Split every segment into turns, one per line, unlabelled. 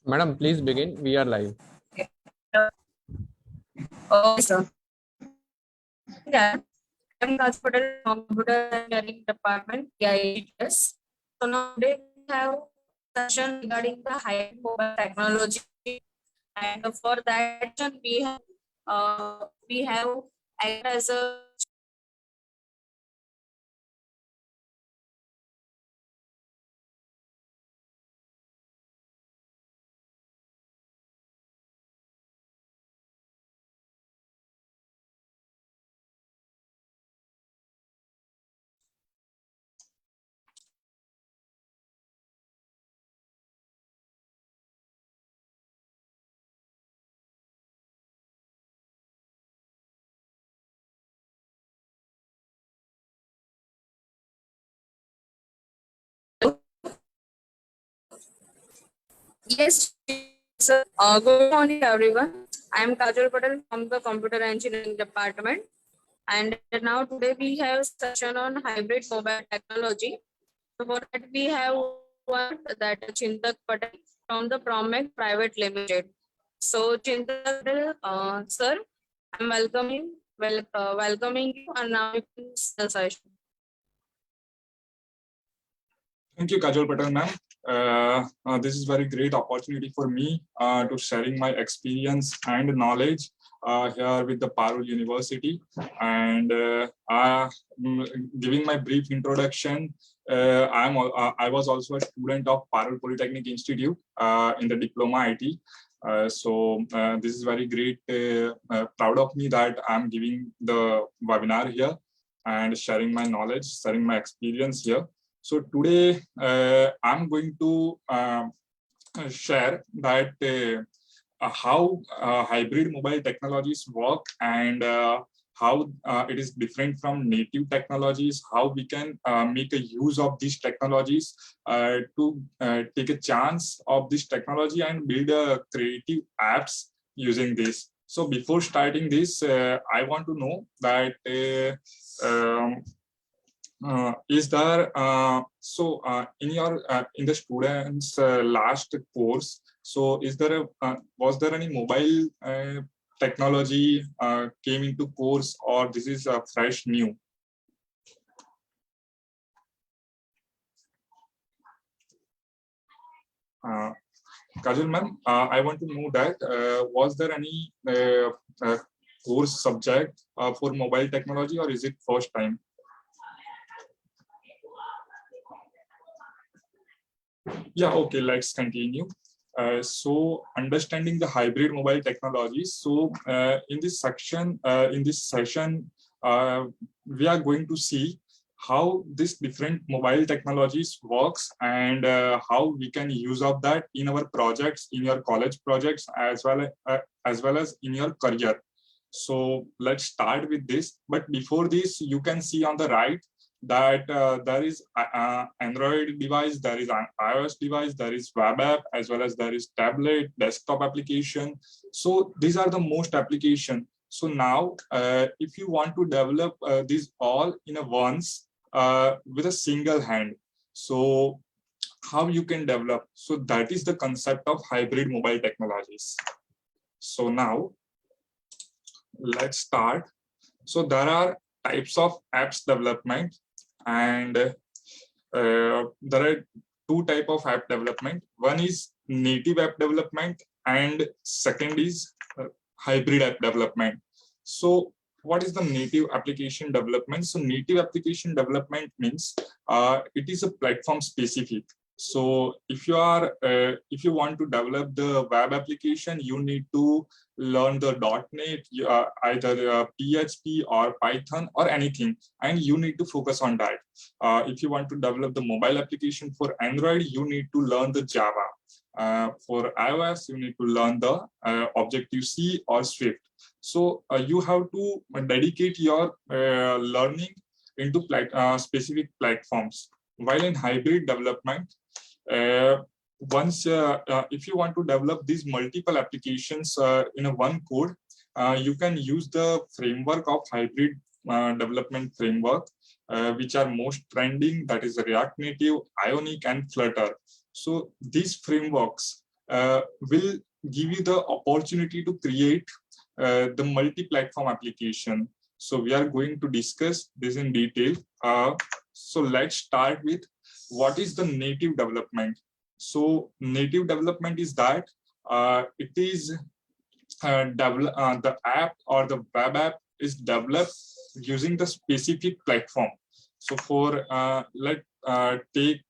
Madam, please begin. We are live.
Okay. Okay, sir. Yeah, I'm Rajpatal from Computer Engineering Department, KIETS. So now today we have a session regarding the hybrid mobile technology, and for that session we have acted as a yes, sir. Good morning, everyone. I am Kajal Patel from the Computer Engineering Department, and now today we have session on hybrid mobile technology. So for that we have one that Chintak Patel from the Promac Private Limited. So Chintak Patel, sir, I'm welcoming you, and now you can start the session.
Thank you, Kajal Patel, ma'am. This is very great opportunity for me to sharing my experience and knowledge here with the Parul University, and giving my brief introduction. I was also a student of Parul Polytechnic Institute in the diploma IT. This is very great. Proud of me that I'm giving the webinar here and sharing my knowledge, sharing my experience here. So today I'm going to share that how hybrid mobile technologies work, and how it is different from native technologies, how we can make a use of these technologies to take a chance of this technology and build creative apps using this. So before starting this, I want to know that is there in your in the students last course, so is there a was there any mobile technology came into course, or this is fresh new? Kajal ma'am, I want to know that was there any course subject for mobile technology, or is it first time? Yeah, okay, let's continue. So understanding the hybrid mobile technologies. So in this session, we are going to see how this different mobile technologies works, and how we can use of that in our projects, in your college projects, as well as in your career. So let's start with this. But before this, you can see on the right that there is Android device, there is an iOS device, there is web app, as well as there is tablet, desktop application. So these are the most application. So now, if you want to develop these all in a once with a single hand, so how you can develop? So that is the concept of hybrid mobile technologies. So now, let's start. So there are types of apps development, and there are two type of app development. One is native app development, and second is hybrid app development. So what is the native application development? So native application development means it is a platform specific. So if you want to develop the web application, you need to learn the .NET, either PHP or Python or anything, and you need to focus on that. If you want to develop the mobile application for Android, you need to learn the Java. For iOS, you need to learn the Objective-C or Swift. So you have to dedicate your learning into specific platforms. While in hybrid development, if you want to develop these multiple applications in a one code, you can use the framework of hybrid development framework, which are most trending, that is React Native, Ionic, and Flutter. So these frameworks will give you the opportunity to create the multi-platform application. So we are going to discuss this in detail. So let's start with what is the native development. So native development is that it is the app or the web app is developed using the specific platform. So for take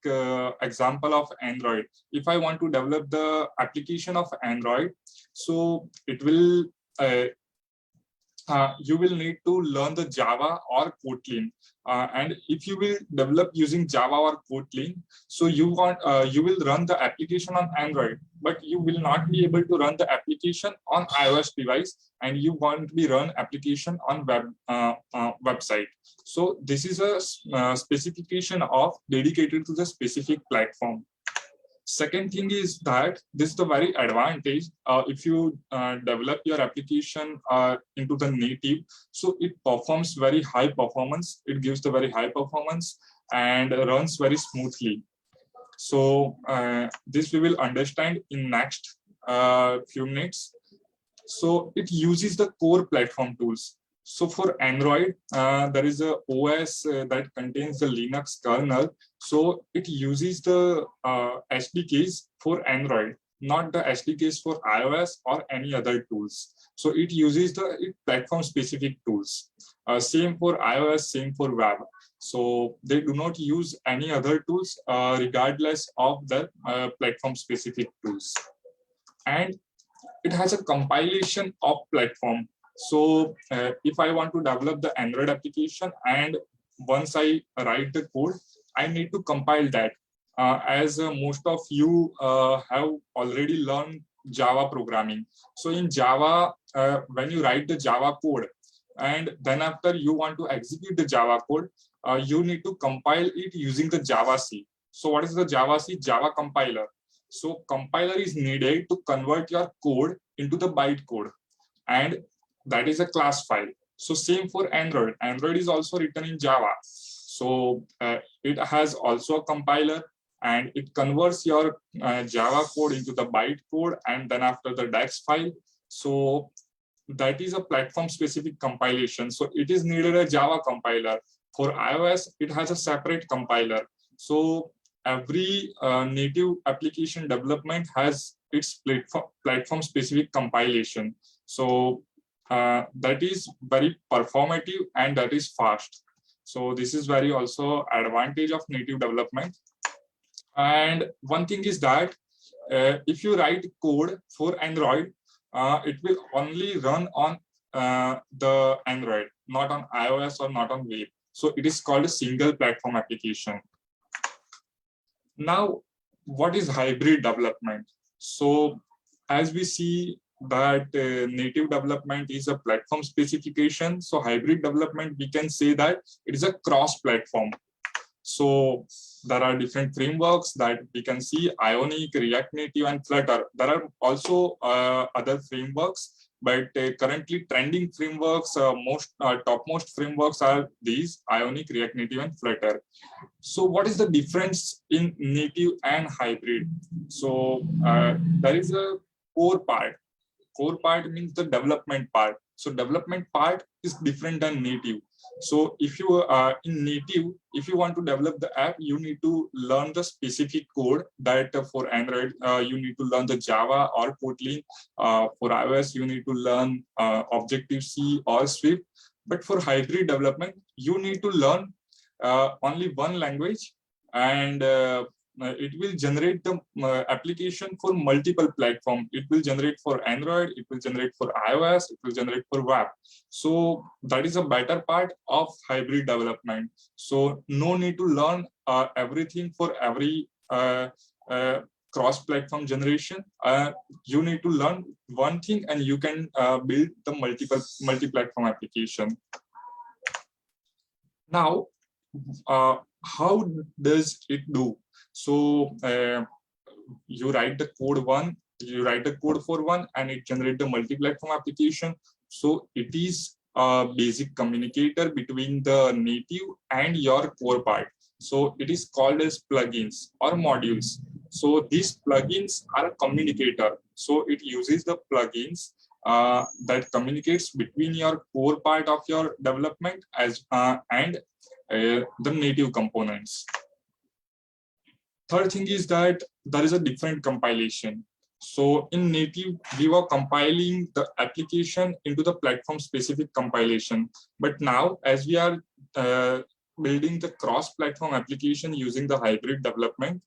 example of Android. If I want to develop the application of Android, so it will you will need to learn the Java or Kotlin. And if you will develop using Java or Kotlin, so you will run the application on Android, but you will not be able to run the application on iOS device, and you want to be run application on website. So this is a specification of dedicated to the specific platform. Second thing is that this is the very advantage if you develop your application into the native, so it performs very high performance, it gives the very high performance and runs very smoothly. So this we will understand in next few minutes. So it uses the core platform tools. So for Android, there is a OS that contains the Linux kernel. So it uses the SDKs for Android, not the SDKs for iOS or any other tools. So it uses the platform specific tools. Same for iOS, same for web. So they do not use any other tools regardless of the platform specific tools. And it has a compilation of platform. So if I want to develop the Android application and once I write the code, I need to compile that. As most of you have already learned Java programming. So in Java, when you write the Java code and then after you want to execute the Java code, you need to compile it using the JavaC. So what is the JavaC? Java compiler. So compiler is needed to convert your code into the bytecode, and that is a class file. So same for Android. Android is also written in Java. So it has also a compiler and it converts your Java code into the bytecode and then after the DAX file. So that is a platform specific compilation. So it is needed a Java compiler. For iOS, it has a separate compiler. So every native application development has its platform specific compilation. So that is very performative and that is fast. So this is very also advantage of native development. And one thing is that if you write code for Android, it will only run on the Android, not on iOS or not on web. So it is called a single platform application. Now, what is hybrid development? So as we see that native development is a platform specification. So hybrid development, we can say that it is a cross-platform. So there are different frameworks that we can see: Ionic, React Native, and Flutter. There are also other frameworks, but currently trending frameworks, topmost frameworks are these: Ionic, React Native, and Flutter. So what is the difference in native and hybrid? So there is a core part. Core part means the development part. So development part is different than native. So if you in native, if you want to develop the app, you need to learn the specific code that for Android, you need to learn the Java or Kotlin. For iOS, you need to learn Objective-C or Swift. But for hybrid development, you need to learn only one language, and it will generate the application for multiple platforms. It will generate for Android, it will generate for iOS, it will generate for web. So that is a better part of hybrid development. So no need to learn everything for every cross-platform generation. You need to learn one thing and you can build the multi-platform application. Now, how does it do? So you write the code for one and it generates the multi-platform application. So it is a basic communicator between the native and your core part. So it is called as plugins or modules. So these plugins are a communicator. So it uses the plugins that communicates between your core part of your development and the native components. Third thing is that there is a different compilation. So in native, we were compiling the application into the platform specific compilation. But now, as we are building the cross-platform application using the hybrid development,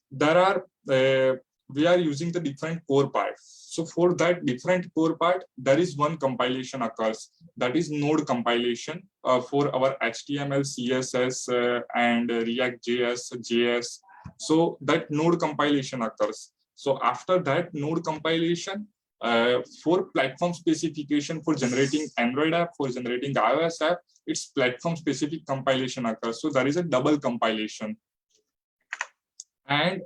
we are using the different core parts. So for that different core part, there is one compilation occurs. That is node compilation for our HTML, CSS, and React.js, JS. So that node compilation occurs. So after that node compilation, for platform specification for generating Android app, for generating iOS app, it's platform specific compilation occurs. So there is a double compilation. And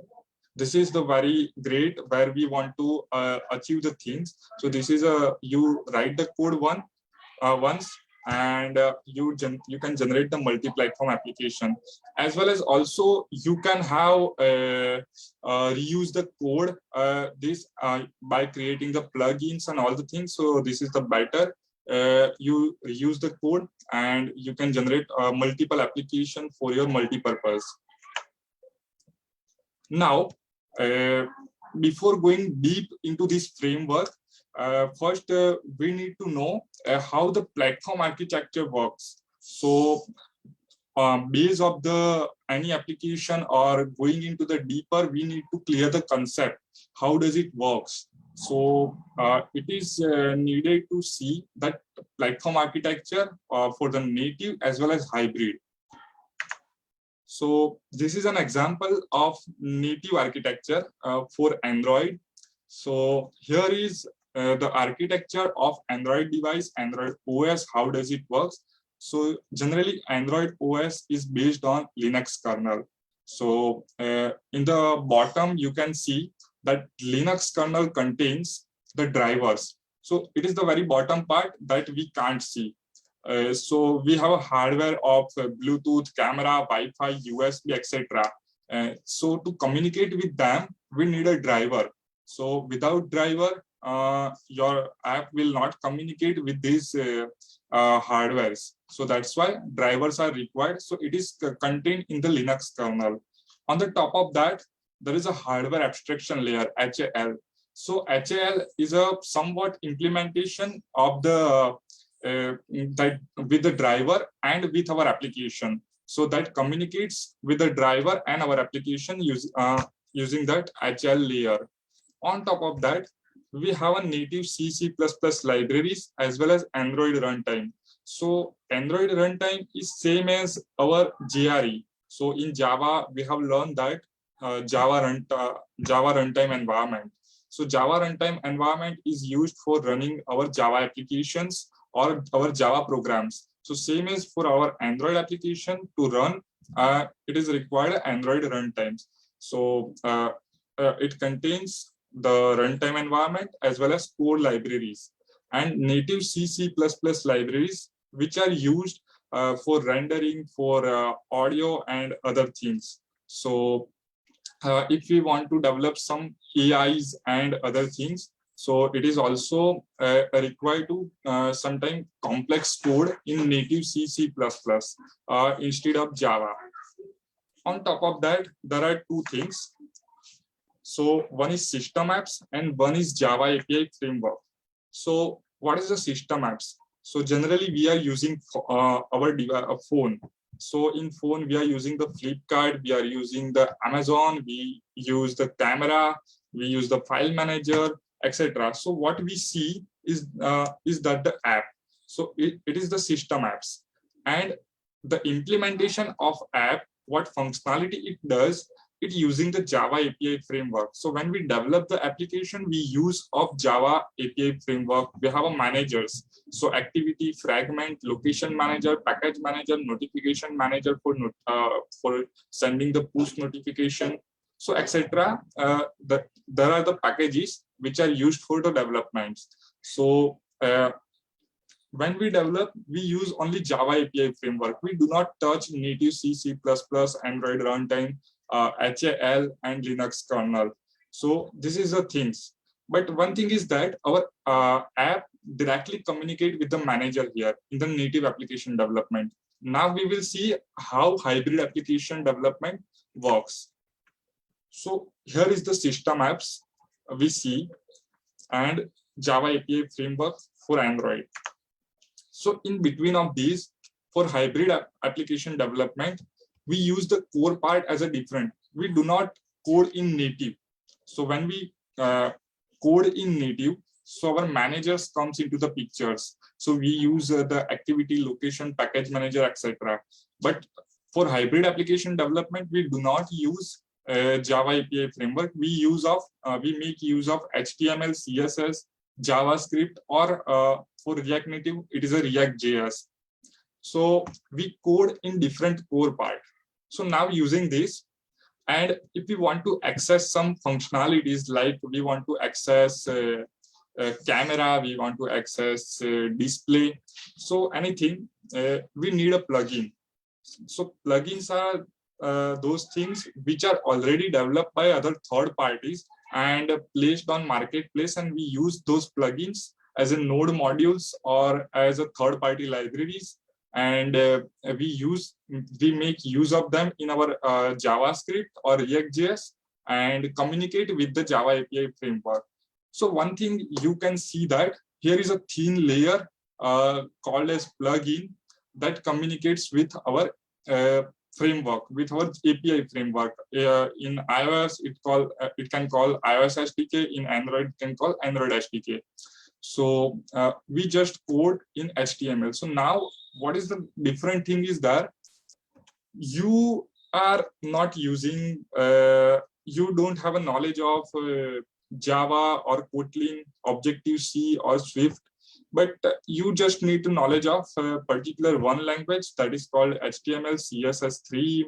this is the very great where we want to achieve the things. So this is you write the code once, and you can generate the multi-platform application, as well as also you can have reuse the code by creating the plugins and all the things. So this is the better. You reuse the code and you can generate multiple application for your multi-purpose. Now, before going deep into this framework, first we need to know how the platform architecture works. So based of the any application or going into the deeper, we need to clear the concept. How does it works? So it is needed to see that platform architecture for the native as well as hybrid. So this is an example of native architecture for Android. So here is the architecture of Android device, Android OS. How does it work? So generally, Android OS is based on Linux kernel. So in the bottom, you can see that Linux kernel contains the drivers. So it is the very bottom part that we can't see. So we have a hardware of Bluetooth, camera, Wi-Fi, USB, etc. So to communicate with them, we need a driver. So without driver, your app will not communicate with these hardwares. So that's why drivers are required. So it is contained in the Linux kernel. On the top of that, there is a hardware abstraction layer, HAL. So HAL is a somewhat implementation of the that with the driver and with our application. So that communicates with the driver and our application using that HAL layer. On top of that, we have a native C, C++ libraries as well as Android runtime. So Android runtime is same as our JRE. So in Java, we have learned that Java runtime environment. So Java runtime environment is used for running our Java applications or our Java programs. So same as for our Android application to run, it is required Android runtimes. So it contains the runtime environment as well as code libraries and native C, C++ libraries, which are used for rendering, for audio and other things. So if we want to develop some AIs and other things, so it is also required to sometimes complex code in native C, C++ instead of Java. On top of that, there are two things. So one is system apps and one is Java API framework. So what is the system apps? So generally we are using our phone. So in phone, we are using the Flipkart, we are using the Amazon, we use the camera, we use the file manager, etc. So what we see is that the app. So it is the system apps. And the implementation of app, what functionality it does, it using the Java API framework. So when we develop the application, we use of Java API framework. We have a managers. So activity, fragment, location manager, package manager, notification manager for sending the push notification. So etc. There are the packages which are used for the developments. So when we develop, we use only Java API framework. We do not touch native C, C++, Android runtime, HAL and Linux kernel. So this is the things. But one thing is that our app directly communicate with the manager here in the native application development. Now we will see how hybrid application development works. So here is the system apps we see and Java API framework for Android. So in between of these, for hybrid application development, we use the core part as a different. We do not code in native. So when we code in native, so our managers comes into the pictures. So we use the activity, location, package manager, etc. But for hybrid application development, we do not use Java API framework. We make use of HTML, CSS, JavaScript, or for React Native, it is a React.js. So we code in different core part. So now using this, and if we want to access some functionalities, like we want to access camera, we want to access display, so anything, we need a plugin. So plugins are those things which are already developed by other third parties and placed on marketplace, and we use those plugins as a node modules or as a third party libraries, and we make use of them in our JavaScript or React.js and communicate with the Java API framework. So one thing you can see that here is a thin layer called as plugin that communicates with our framework, with our API framework. In iOS, it can call iOS SDK. In Android, it can call Android SDK. So we just code in HTML. So now what is the different thing is that you are not using, you don't have a knowledge of Java or Kotlin, Objective-C or Swift, but you just need to knowledge of a particular one language that is called HTML, CSS3,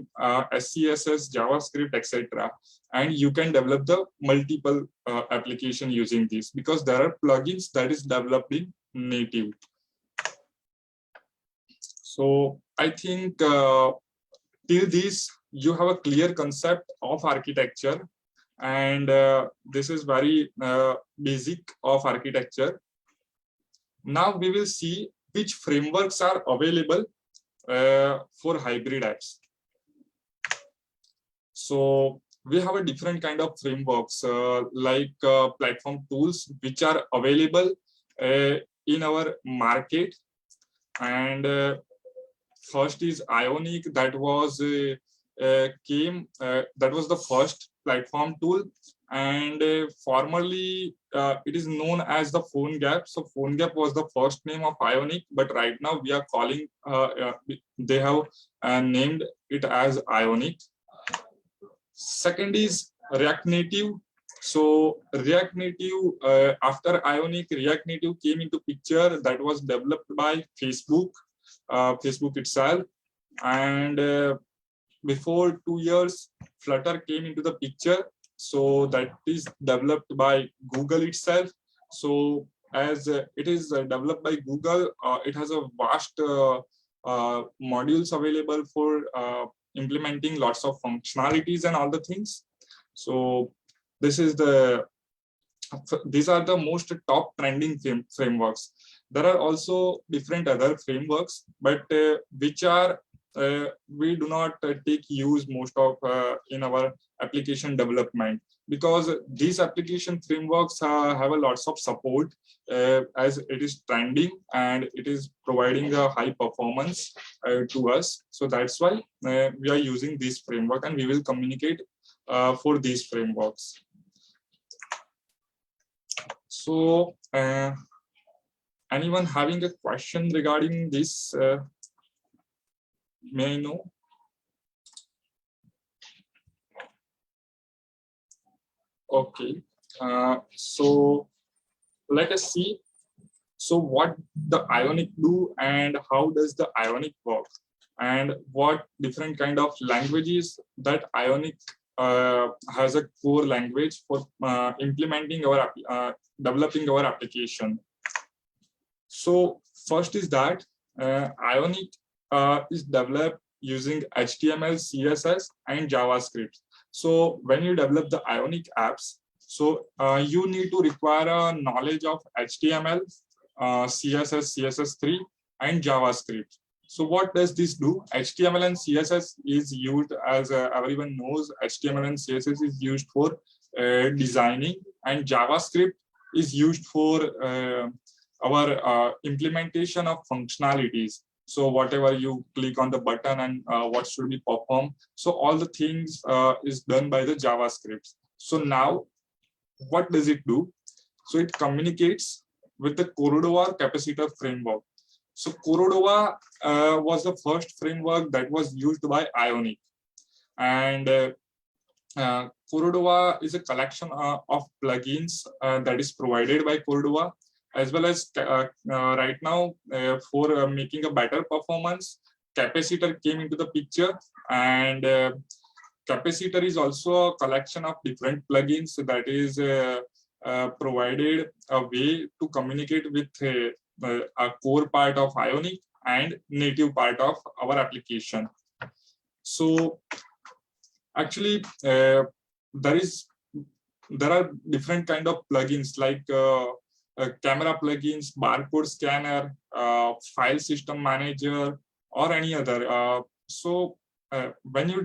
SCSS, JavaScript, etc. And you can develop the multiple application using this, because there are plugins that is developed in native. So I think till this, you have a clear concept of architecture, and this is very basic of architecture. Now we will see which frameworks are available for hybrid apps. So we have a different kind of frameworks like platform tools which are available in our market. And first is Ionic, that was that was the first platform tool, and formerly it is known as the PhoneGap. So PhoneGap was the first name of Ionic, but right now we are calling they have named it as Ionic. Second is React Native. So React Native, after Ionic, React Native came into picture. That was developed by Facebook itself, and before 2 years, Flutter came into the picture. So that is developed by Google itself. So as it is developed by Google, it has a vast modules available for implementing lots of functionalities and all the things. So these are the most top trending frameworks. There are also different other frameworks, but which are we do not take use most of in our application development, because these application frameworks have a lots of support as it is trending and it is providing a high performance to us. So that's why we are using this framework, and we will communicate for these frameworks. So anyone having a question regarding this? May I know? Okay, so let us see. So what the Ionic do, and how does the Ionic work, and what different kind of languages that Ionic has a core language for implementing our developing our application. So first is that Ionic is developed using HTML, CSS, and JavaScript. So when you develop the Ionic apps, so you need to require a knowledge of HTML, CSS, CSS3, and JavaScript. So what does this do? HTML and CSS is used, as everyone knows, HTML and CSS is used for designing, and JavaScript is used for our implementation of functionalities. So whatever you click on the button and what should be performed. So all the things is done by the JavaScript. So now what does it do? So it communicates with the Cordova capacitor framework. So Cordova was the first framework that was used by Ionic. And Cordova is a collection of plugins that is provided by Cordova, as well as right now for making a better performance, Capacitor came into the picture. And Capacitor is also a collection of different plugins that is provided a way to communicate with a core part of Ionic and native part of our application. So actually there are different kind of plugins like camera plugins, barcode scanner, file system manager, or any other. So when you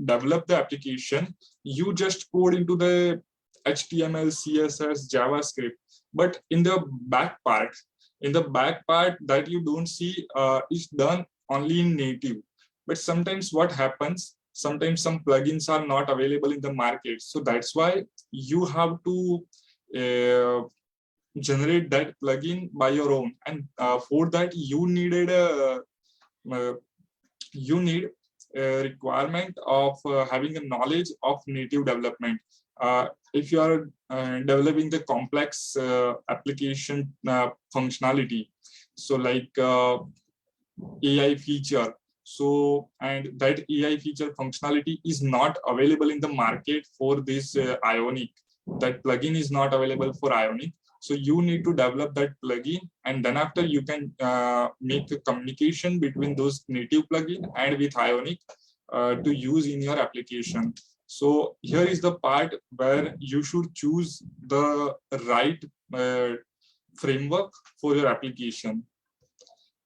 develop the application, you just code into the HTML, CSS, JavaScript, but in the back part that you don't see is done only in native. But sometimes what happens, sometimes some plugins are not available in the market. So that's why you have to generate that plugin by your own. And for that, you need a requirement of having a knowledge of native development. If you are developing the complex application functionality, so like AI feature, so and that AI feature functionality is not available in the market for this Ionic. That plugin is not available for Ionic. So you need to develop that plugin, and then after you can make a communication between those native plugin and with Ionic to use in your application. So here is the part where you should choose the right framework for your application.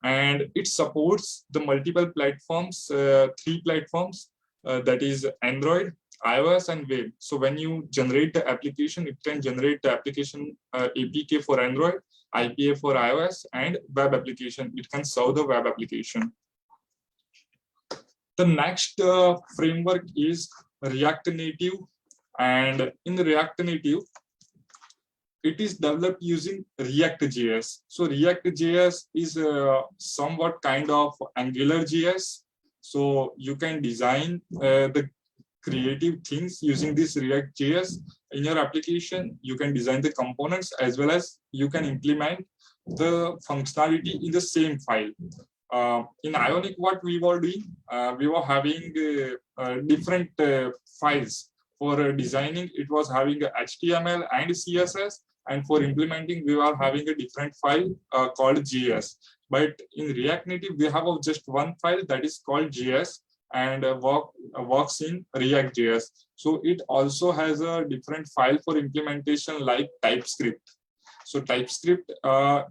And it supports the multiple platforms, 3 platforms, that is Android, iOS, and web. So when you generate the application, it can generate the application APK for Android, IPA for iOS, and web application. It can serve the web application. The next framework is React Native. And in React Native, it is developed using React.js. So React.js is somewhat kind of AngularJS. So you can design the creative things using this React.js in your application. You can design the components as well as you can implement the functionality in the same file. In Ionic, what we were doing, we were having different files. For designing, it was having a HTML and CSS, and for implementing, we were having a different file called JS. But in React Native, we have just one file that is called JS and works in React.js. So it also has a different file for implementation like TypeScript. So TypeScript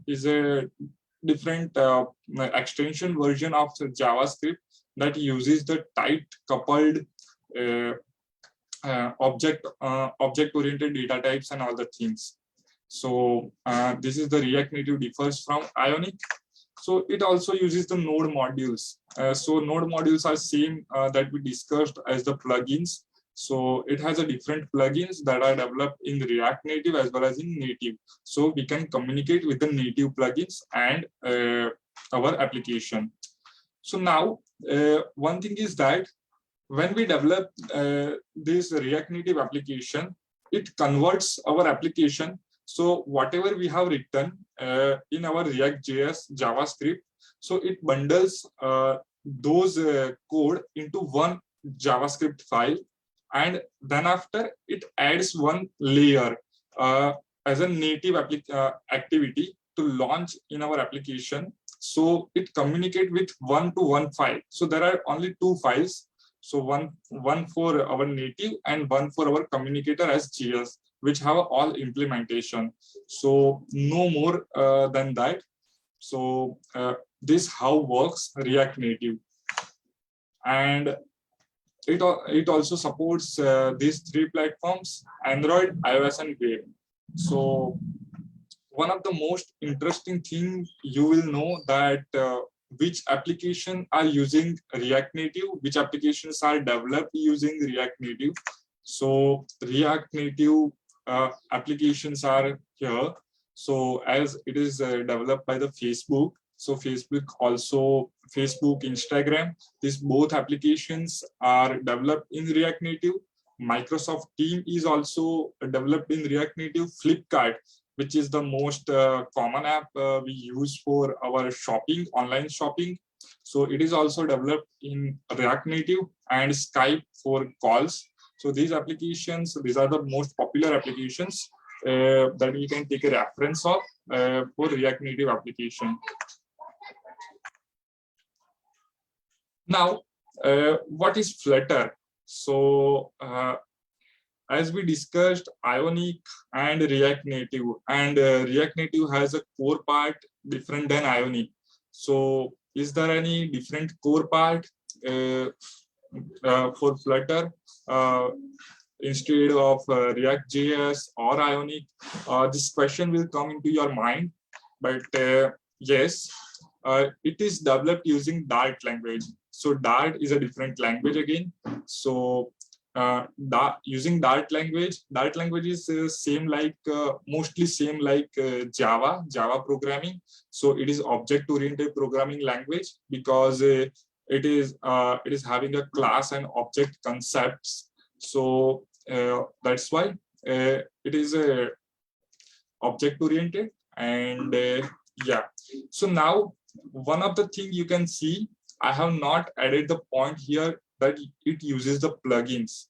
is a different extension version of the JavaScript that uses the tight coupled object-oriented data types and all the things. So this is the React Native differs from Ionic. So it also uses the node modules. So node modules are same that we discussed as the plugins. So it has a different plugins that are developed in React Native as well as in native. So we can communicate with the native plugins and our application. So now one thing is that when we develop this React Native application, it converts our application. So whatever we have written in our React.js JavaScript, so it bundles those code into one JavaScript file. And then after it adds one layer as a native activity to launch in our application. So it communicates with one-to-one file. So there are only 2 files. So one for our native and one for our communicator as JS, which have all implementation. So no more than that. So this how works React Native, and it also supports these three platforms: Android, iOS, and Web. So one of the most interesting thing you will know that which application are using React Native, which applications are developed using React Native. So React Native applications are here. So as it is developed by the Facebook, so Facebook, Instagram, these both applications are developed in React Native. Microsoft Team is also developed in React Native. Flipkart, which is the most common app we use for our shopping, online shopping. So it is also developed in React Native, and Skype for calls. So these applications, these are the most popular applications that we can take a reference of for React Native application. Now, what is Flutter? So as we discussed, Ionic and React Native, and React Native has a core part different than Ionic. So is there any different core part for Flutter instead of React.js or Ionic? This question will come into your mind, but yes, it is developed using Dart language. So Dart is a different language again. So using Dart language is same like mostly same like Java programming. So it is object-oriented programming language because it is having a class and object concepts. So that's why it is object-oriented. And yeah, so now one of the thing you can see, I have not added the point here that it uses the plugins.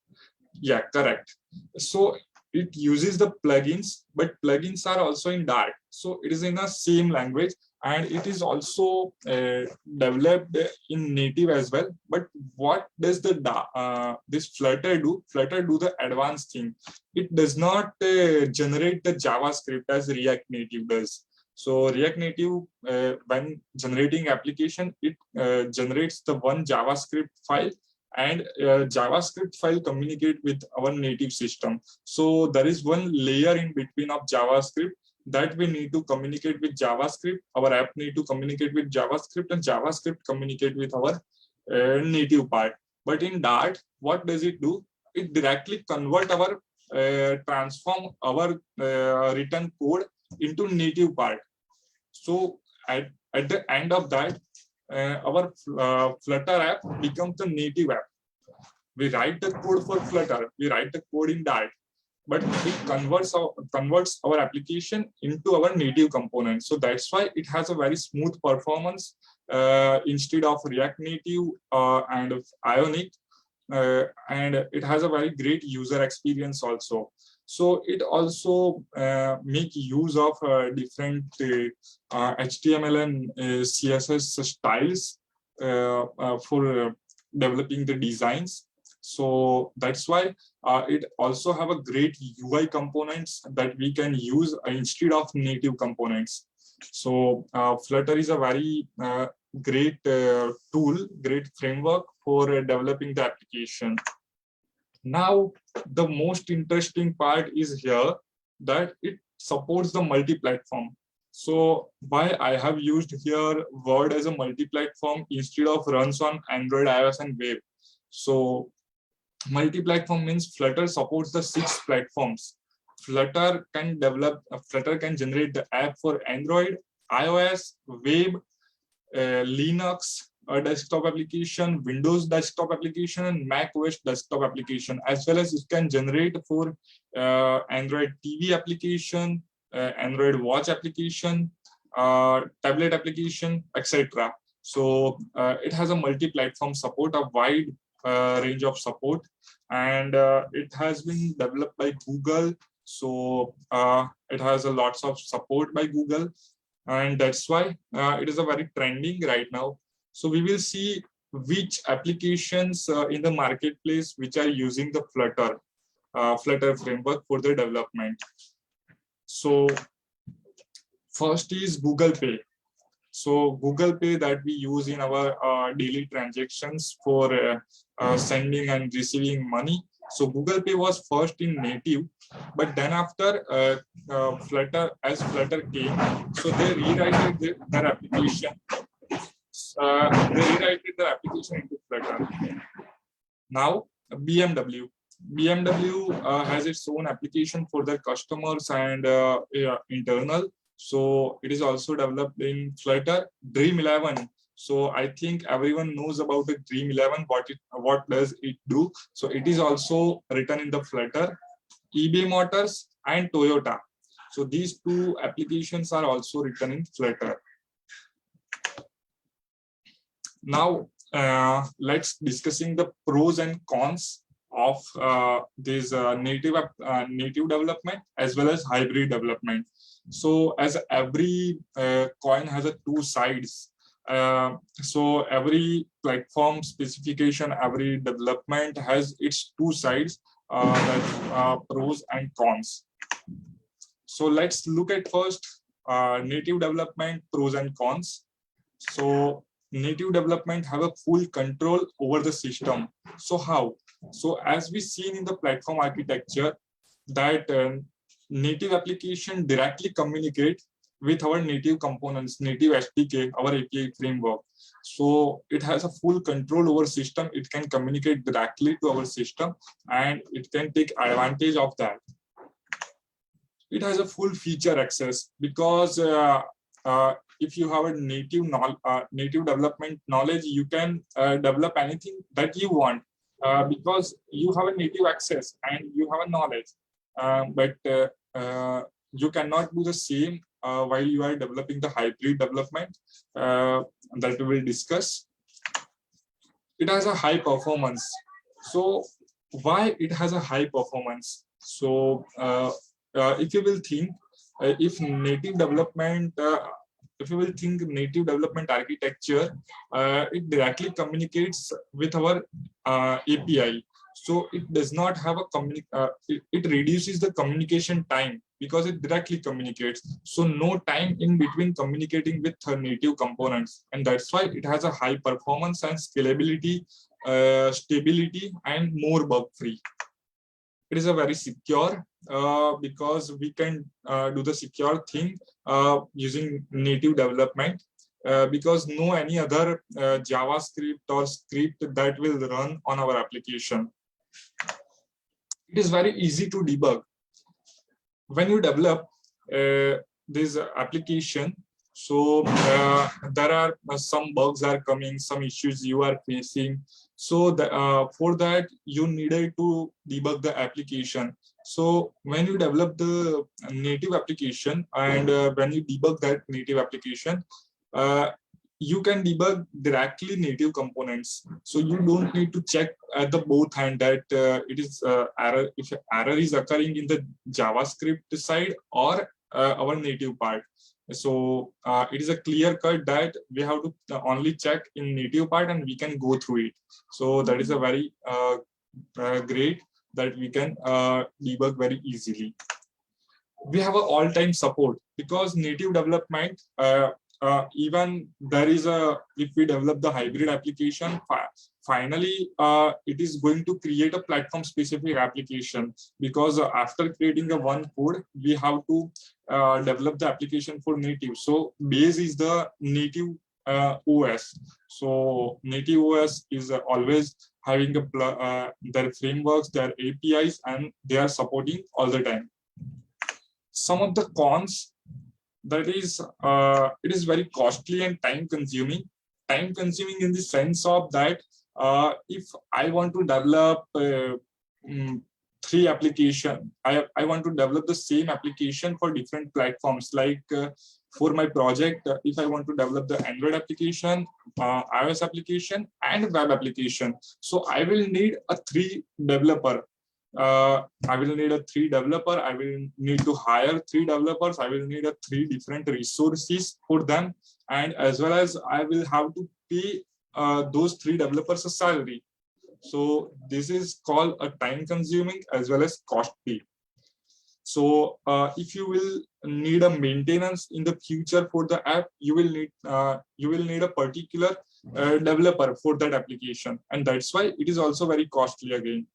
Yeah, correct. So it uses the plugins, but plugins are also in Dart. So it is in the same language, and it is also developed in native as well. But what does this Flutter do? Flutter do the advanced thing. It does not generate the JavaScript as React Native does. So React Native, when generating application, it generates the one JavaScript file, and JavaScript file communicate with our native system. So there is one layer in between of JavaScript that we need to communicate with JavaScript. Our app need to communicate with JavaScript, and JavaScript communicate with our native part. But in Dart, what does it do? It directly convert our transform our written code into native part. So at the end of that, our Flutter app becomes the native app. We write the code for Flutter, we write the code in Dart, but it converts our application into our native component. So that's why it has a very smooth performance instead of React Native and Ionic, and it has a very great user experience also. So it also make use of different HTML and CSS styles for developing the designs. So that's why it also have a great UI components that we can use instead of native components. So Flutter is a very great tool, great framework for developing the application. Now, the most interesting part is here that it supports the multi-platform. So why I have used here Word as a multi-platform instead of runs on Android, iOS, and Web. So multi-platform means Flutter supports the 6 platforms. Flutter can generate the app for Android, iOS, Web, Linux, a desktop application, Windows desktop application, and Mac OS desktop application, as well as it can generate for Android TV application, Android Watch application, tablet application, etc. So it has a multi-platform support, a wide range of support, and it has been developed by Google. So it has a lots of support by Google, and that's why it is a very trending right now. So we will see which applications in the marketplace which are using the Flutter framework for the development. So first is Google Pay. So Google Pay that we use in our daily transactions for sending and receiving money. So Google Pay was first in native, but then after Flutter came, so they rewrote their application. They rewrote their application into Flutter. Now BMW has its own application for their customers and internal. So it is also developed in Flutter. Dream11. So I think everyone knows about the Dream11. What does it do? So it is also written in the Flutter. eBay Motors and Toyota. So these two applications are also written in Flutter. Now let's discussing the pros and cons of this native development as well as hybrid development. So as every coin has two sides, so every platform specification, every development has its two sides, pros and cons. So let's look at first native development pros and cons. So native development have a full control over the system. So how? So as we seen in the platform architecture, that native application directly communicate with our native components, native SDK, our API framework. So it has a full control over system. It can communicate directly to our system and it can take advantage of that. It has a full feature access because if you have a native development knowledge, you can develop anything that you want because you have a native access and you have a knowledge. But you cannot do the same while you are developing the hybrid development that we will discuss. It has a high performance. So why it has a high performance? So if you will think, if native development architecture, it directly communicates with our API. So it does not have a it reduces the communication time because it directly communicates. So no time in between communicating with native components, and that's why it has a high performance and scalability, stability, and more bug free. It is a very secure because we can do the secure thing using native development because no any other JavaScript or script that will run on our application. It is very easy to debug. When you develop this application, so there are some bugs are coming, some issues you are facing. So for that, you needed to debug the application. So when you develop the native application and when you debug that native application, you can debug directly native components. So you don't need to check at the both hand that it is error, if error is occurring in the JavaScript side or our native part. So it is a clear cut that we have to only check in native part and we can go through it. So that is a very great that we can debug very easily. We have an all-time support because native development, even there is if we develop the hybrid application, finally it is going to create a platform specific application because after creating a one code, we have to develop the application for native. So base is the native OS. So native OS is always having their frameworks, their APIs, and they are supporting all the time. Some of the cons, that is it is very costly and time consuming in the sense of that if I want to develop 3 application, I want to develop the same application for different platforms. Like for my project, if I want to develop the Android application, iOS application, and web application, so I will need a 3 developer. I will need a 3 developer. I will need to hire 3 developers. I will need a 3 different resources for them, and as well as I will have to pay those 3 developers a salary. So this is called a time consuming as well as costly. So if you will need a maintenance in the future for the app, you will need a particular developer for that application, and that's why it is also very costly again.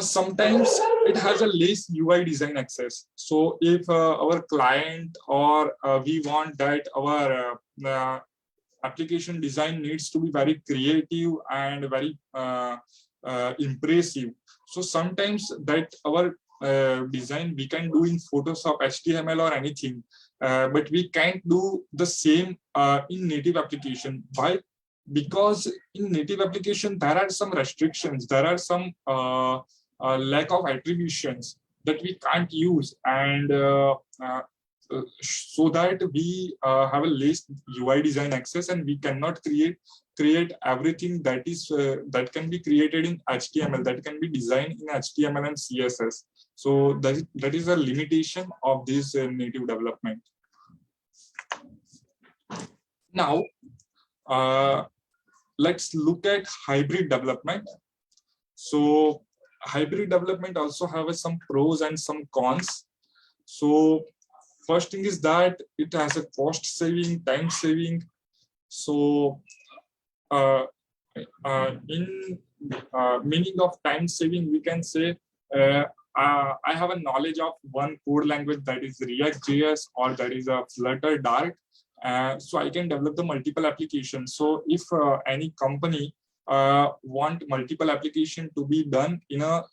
Sometimes it has a less UI design access. So if our client or we want that our application design needs to be very creative and very impressive. So sometimes that our design we can do in Photoshop, HTML or anything, but we can't do the same in native application. Why? Because in native application there are some restrictions, there are some lack of attributions that we can't use, and so that we have a less UI design access, and we cannot create everything that is that can be created in HTML, that can be designed in HTML and CSS. So that is a limitation of this native development. Now let's look at hybrid development. So hybrid development also have some pros and some cons. So first thing is that it has a cost saving, time saving. So in meaning of time saving, we can say I have a knowledge of one code language, that is React.js, or that is a Flutter Dart. So I can develop the multiple applications. So if any company want multiple application to be done in a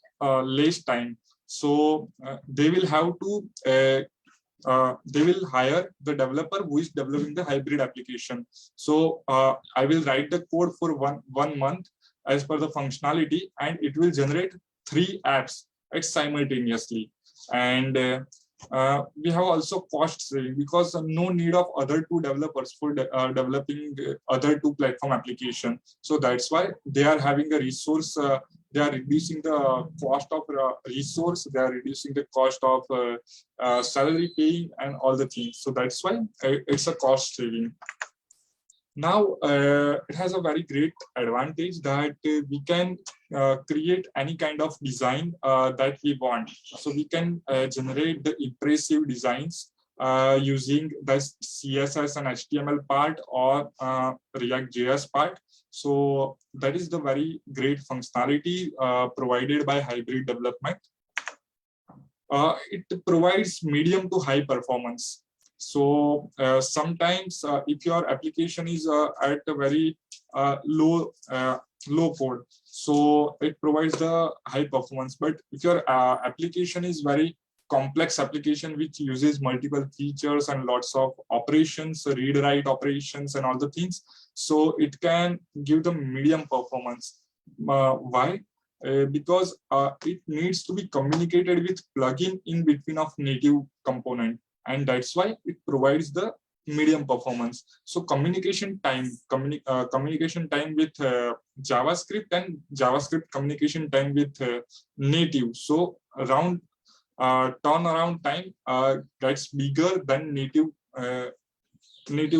less time, so they will have to they will hire the developer who is developing the hybrid application. So I will write the code for one month as per the functionality, and it will generate 3 apps simultaneously. And we have also cost saving, because no need of other 2 developers for developing other 2 platform application. So that's why they are having a resource. They are reducing the cost of resource. They are reducing the cost of salary paying and all the things. So that's why it's a cost saving. Now it has a very great advantage that we can create any kind of design that we want. So we can generate the impressive designs using the CSS and HTML part or React.js part. So that is the very great functionality provided by hybrid development. It provides medium to high performance. So sometimes if your application is at a very low code, so it provides the high performance. But if your application is very complex application which uses multiple features and lots of operations, read write operations and all the things, so it can give the medium performance. Why? Because it needs to be communicated with plugin in between of native component, and that's why it provides the medium performance. So communication time with JavaScript, and JavaScript communication time with native. So around turnaround time gets bigger than native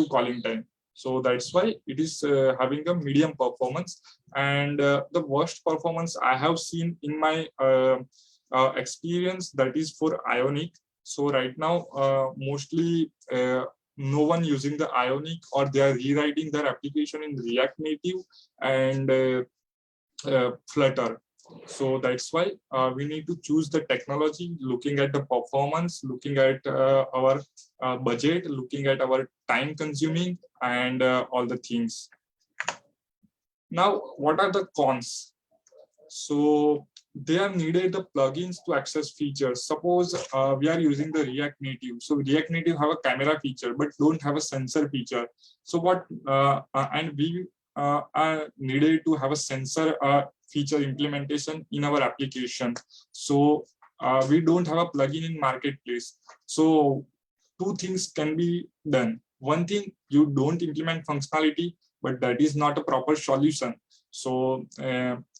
calling time. So that's why it is having a medium performance. And the worst performance I have seen in my experience, that is for Ionic. So right now, mostly no one using the Ionic, or they are rewriting their application in React Native and Flutter. So that's why we need to choose the technology, looking at the performance, looking at our budget, looking at our time consuming and all the things. Now, what are the cons? So they are needed the plugins to access features. Suppose we are using the React Native. So React Native have a camera feature, but don't have a sensor feature. So what, and we are needed to have a sensor feature implementation in our application. So we don't have a plugin in marketplace. So 2 things can be done. One thing, you don't implement functionality, but that is not a proper solution. So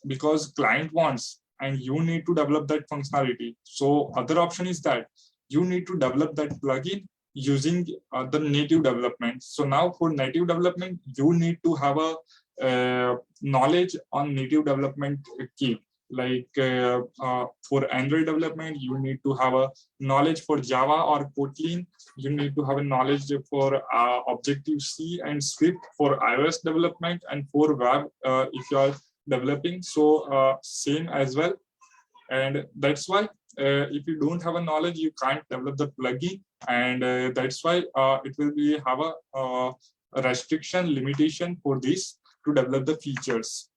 because client wants, and you need to develop that functionality. So other option is that you need to develop that plugin using the native development. So now for native development, you need to have a knowledge on native development kit. Like for Android development, you need to have a knowledge for Java or Kotlin. You need to have a knowledge for Objective-C and Swift for iOS development, and for web if you are developing. So same as well. And that's why if you don't have a knowledge, you can't develop the plugin. And that's why it will be have a restriction limitation for this to develop the features.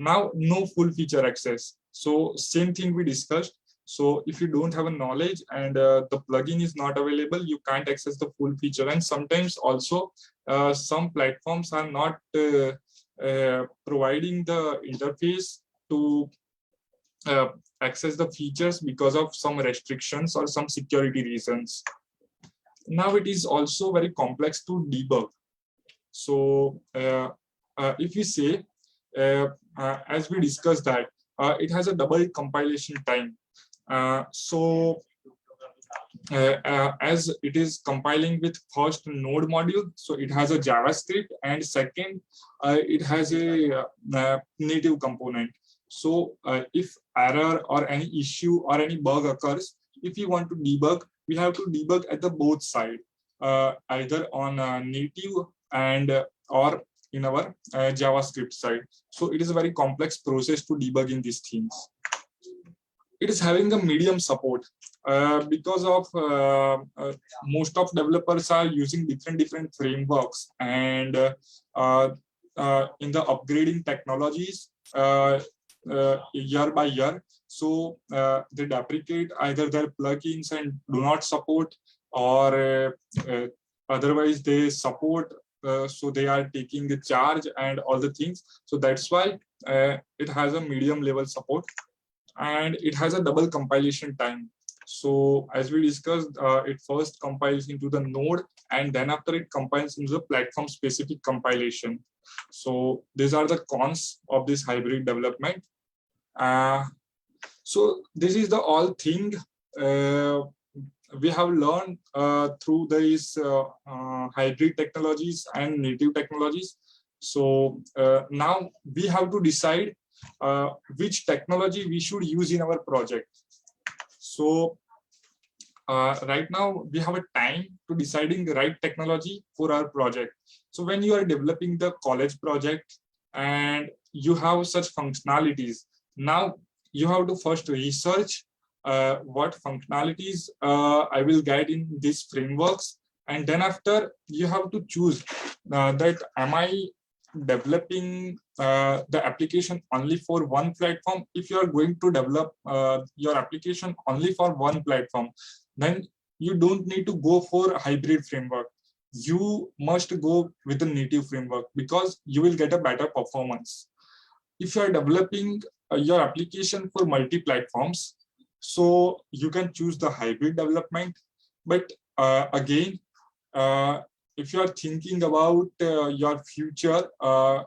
Now, no full feature access. So same thing we discussed. So if you don't have a knowledge and the plugin is not available, you can't access the full feature. And sometimes also some platforms are not providing the interface to access the features because of some restrictions or some security reasons. Now it is also very complex to debug. So if we say, as we discussed that, it has a double compilation time. So as it is compiling with first node module, so it has a JavaScript, and second, it has a native component. So if error or any issue or any bug occurs, if you want to debug, we have to debug at the both side, either on native and or in our JavaScript side. So it is a very complex process to debug in these things. It is having a medium support because of most of developers are using different frameworks, and in the upgrading technologies year by year. So they deprecate either their plugins and do not support, or otherwise they support. So they are taking the charge and all the things. So that's why it has a medium level support, and it has a double compilation time. So as we discussed, it first compiles into the node, and then after it compiles into the platform specific compilation. So these are the cons of this hybrid development. So this is the all thing we have learned through these hybrid technologies and native technologies. So now we have to decide which technology we should use in our project. So right now we have a time to deciding the right technology for our project. So when you are developing the college project and you have such functionalities, now you have to first research what functionalities I will get in these frameworks, and then after you have to choose that am I developing the application only for one platform. If you are going to develop your application only for one platform, then you don't need to go for a hybrid framework. You must go with the native framework because you will get a better performance. If you are developing your application for multi-platforms, so you can choose the hybrid development. But again, if you are thinking about your future,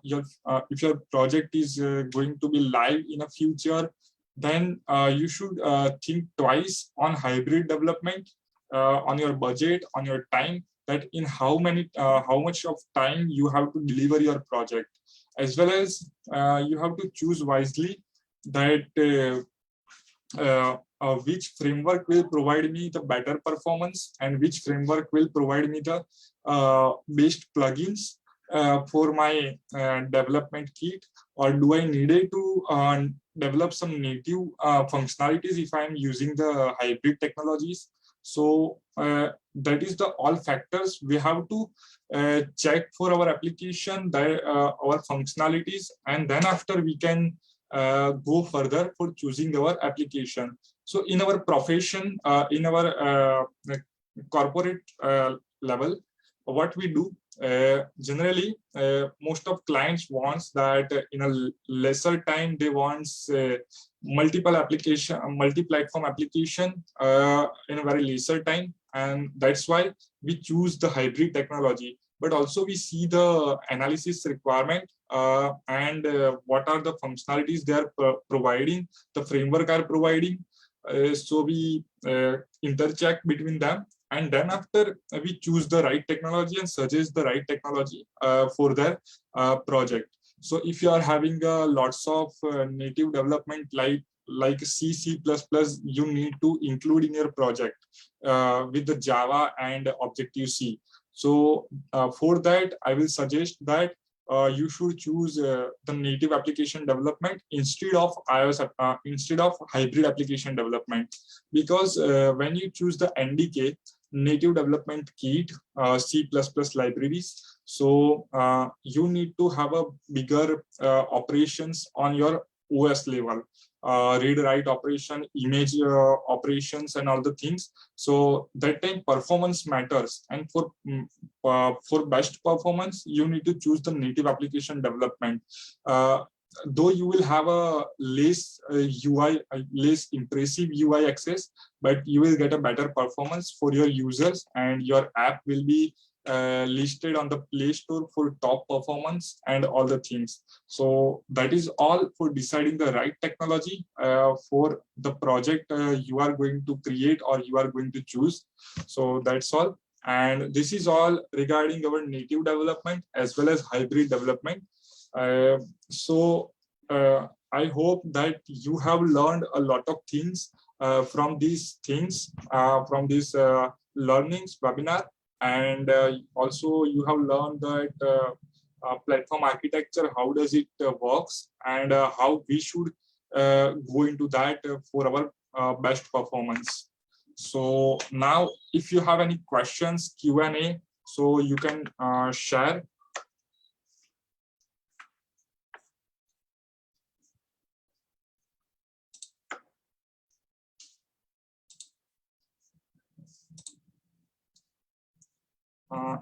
if your project is going to be live in a future, then you should think twice on hybrid development, on your budget, on your time, that in how much of time you have to deliver your project, as well as you have to choose wisely that which framework will provide me the better performance and which framework will provide me the best plugins for my development kit, or do I need to develop some native functionalities if I'm using the hybrid technologies. So that is the all factors we have to check for our application, our functionalities, and then after we can go further for choosing our application. So in our profession, in our corporate level, what we do generally, most of clients wants that in a lesser time they want multi-platform application in a very lesser time, and that's why we choose the hybrid technology. But also we see the analysis requirement and what are the functionalities they are providing, the framework are providing. So we intercheck between them, and then after we choose the right technology and suggest the right technology for their project. So if you are having lots of native development like C, C++, you need to include in your project with the Java and Objective-C. So for that, I will suggest that you should choose the native application development instead of iOS, instead of hybrid application development, because when you choose the NDK, native development kit, C++ libraries, so you need to have a bigger operations on your OS level, read write operation, image operations, and all the things. So that time performance matters, and for best performance you need to choose the native application development. Though you will have a less less impressive UI access, but you will get a better performance for your users, and your app will be listed on the Play Store for top performance and all the things. So that is all for deciding the right technology for the project you are going to create or you are going to choose. So that's all. And this is all regarding our native development as well as hybrid development. So I hope that you have learned a lot of things from these things, from this learnings webinar. And also you have learned that platform architecture, how does it works, and how we should go into that for our best performance. So now if you have any questions, Q&A, so you can share.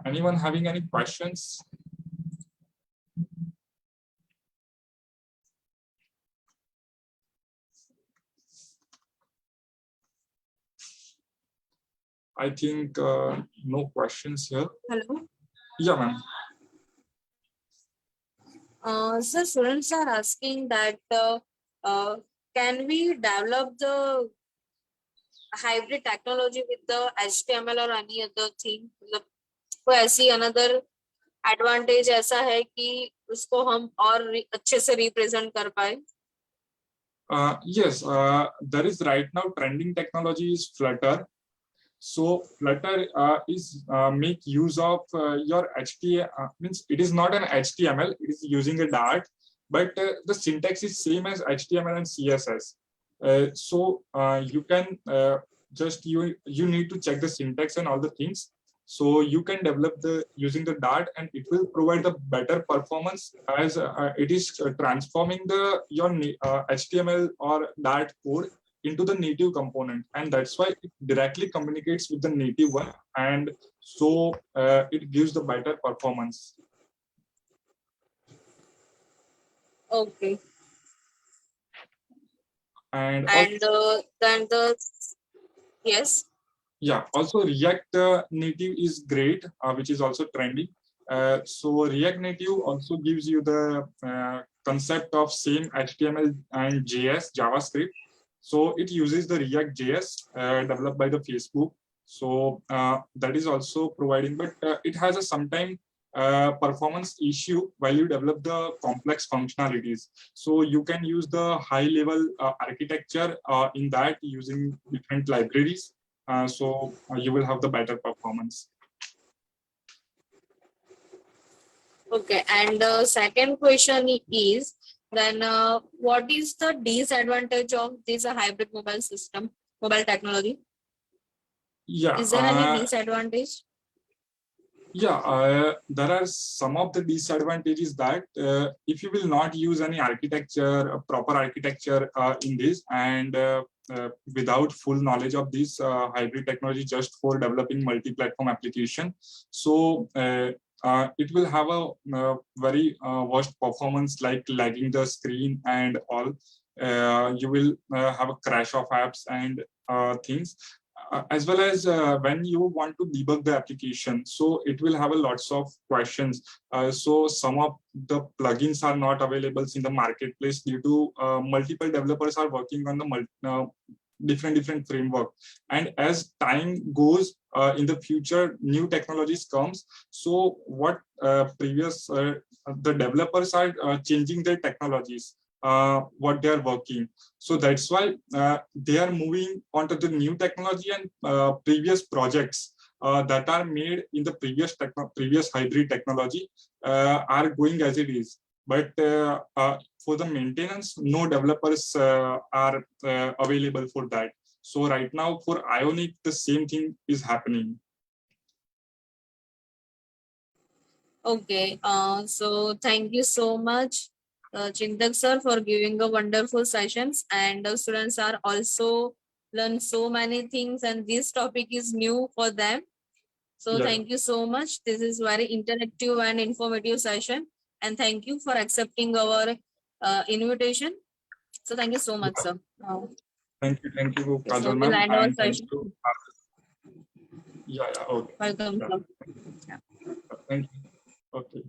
Anyone having any questions? I think no questions here.
Hello.
Yeah, ma'am.
Sir, students are asking that can we develop the hybrid technology with the HTML or any other thing? कोई ऐसी another advantage ऐसा है कि उसको हम और अच्छे से represent कर पाए?
Yes, there is right now trending technology is Flutter. So Flutter is make use of your HTML, means it is not an HTML, it is using a Dart, but the syntax is same as HTML and CSS. So you can just you need to check the syntax and all the things. So you can develop the using the Dart, and it will provide the better performance as it is transforming the your HTML or Dart code into the native component, and that's why it directly communicates with the native one, and so it gives the better performance.
Okay.
And
then the yes.
Yeah, also React Native is great, which is also trendy. So React Native also gives you the concept of same HTML and JS, JavaScript. So it uses the React JS developed by the Facebook. So that is also providing, but it has a sometime performance issue while you develop the complex functionalities. So you can use the high level architecture in that using different libraries. So you will have the better performance.
Okay, and the second question is then what is the disadvantage of this hybrid mobile system, mobile technology?
Yeah.
Is there any disadvantage?
Yeah, there are some of the disadvantages that if you will not use any architecture, proper architecture in this, and without full knowledge of this hybrid technology just for developing multi-platform application, so it will have a very worst performance, like lagging the screen and all. You will have a crash of apps and things. As well as when you want to debug the application, so it will have a lots of questions. So some of the plugins are not available in the marketplace due to multiple developers are working on the different framework. And as time goes in the future, new technologies comes. So what the developers are changing their technologies, what they are working. So that's why they are moving onto the new technology, and previous projects that are made in the previous hybrid technology are going as it is. But for the maintenance, no developers are available for that. So right now for Ionic, the same thing is happening.
Okay, so thank you so much, Chintak sir, for giving a wonderful sessions, and the students are also learn so many things, and this topic is new for them. So
Yeah.
thank you so much. This is very interactive and informative session, and thank you for accepting our invitation. So thank you so much, sir.
Thank you,
Yes, so
Kajal
we'll
ma'am,
end our
and thank
session.
you. Yeah, okay.
Welcome,
Yeah.
sir.
Thank you. Okay.